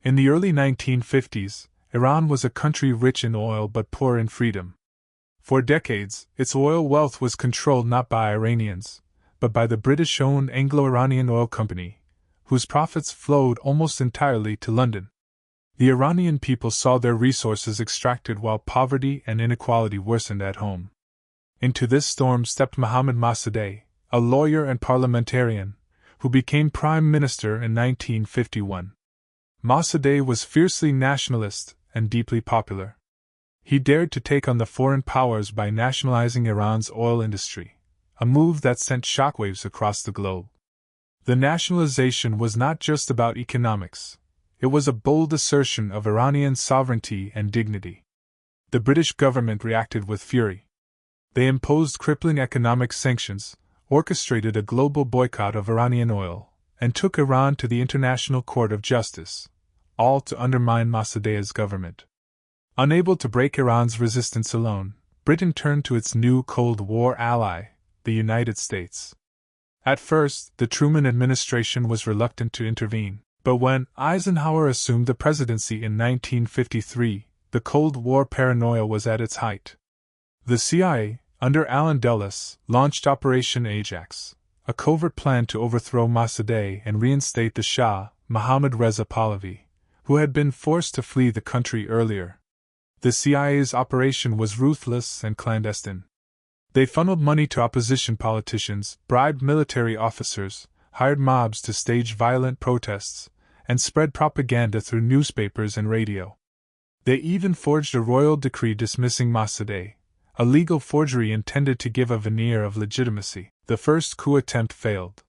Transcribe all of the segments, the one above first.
In the early 1950s, Iran was a country rich in oil but poor in freedom. For decades, its oil wealth was controlled not by Iranians, but by the British-owned Anglo-Iranian Oil Company, whose profits flowed almost entirely to London. The Iranian people saw their resources extracted while poverty and inequality worsened at home. Into this storm stepped Mohammad Mossadegh, a lawyer and parliamentarian, who became prime minister in 1951. Mossadegh was fiercely nationalist and deeply popular. He dared to take on the foreign powers by nationalizing Iran's oil industry, a move that sent shockwaves across the globe. The nationalization was not just about economics. It was a bold assertion of Iranian sovereignty and dignity. The British government reacted with fury. They imposed crippling economic sanctions, orchestrated a global boycott of Iranian oil, and took Iran to the International Court of Justice, all to undermine Mossadegh's government. Unable to break Iran's resistance alone, Britain turned to its new Cold War ally, the United States. At first, the Truman administration was reluctant to intervene. But when Eisenhower assumed the presidency in 1953, the Cold War paranoia was at its height. The CIA, under Allen Dulles, launched Operation Ajax, a covert plan to overthrow Mossadegh and reinstate the Shah, Mohammad Reza Pahlavi, who had been forced to flee the country earlier. The CIA's operation was ruthless and clandestine. They funneled money to opposition politicians, bribed military officers, hired mobs to stage violent protests, and spread propaganda through newspapers and radio. They even forged a royal decree dismissing Mossadegh, a legal forgery intended to give a veneer of legitimacy. The first coup attempt failed.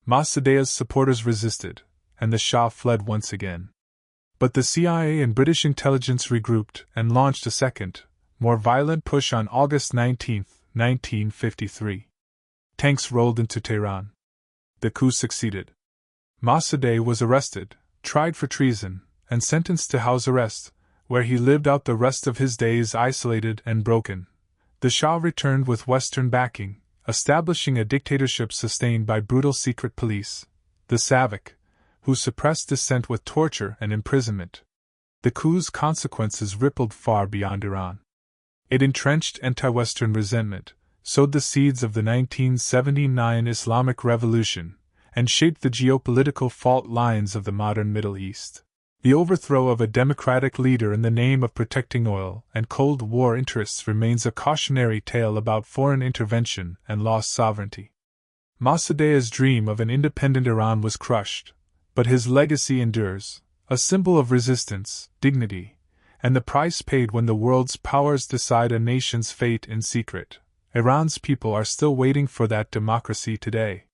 Mossadegh's supporters resisted, and the Shah fled once again. But the CIA and British intelligence regrouped and launched a second, more violent push on August 19, 1953. Tanks rolled into Tehran. The coup succeeded. Mossadegh was arrested, tried for treason, and sentenced to house arrest, where he lived out the rest of his days isolated and broken. The Shah returned with Western backing, establishing a dictatorship sustained by brutal secret police, the SAVAK, who suppressed dissent with torture and imprisonment. The coup's consequences rippled far beyond Iran. It entrenched anti-Western resentment, sowed the seeds of the 1979 Islamic Revolution, and shaped the geopolitical fault lines of the modern Middle East. The overthrow of a democratic leader in the name of protecting oil and Cold War interests remains a cautionary tale about foreign intervention and lost sovereignty. Mossadegh's dream of an independent Iran was crushed, but his legacy endures, a symbol of resistance, dignity, and the price paid when the world's powers decide a nation's fate in secret. Iran's people are still waiting for that democracy today.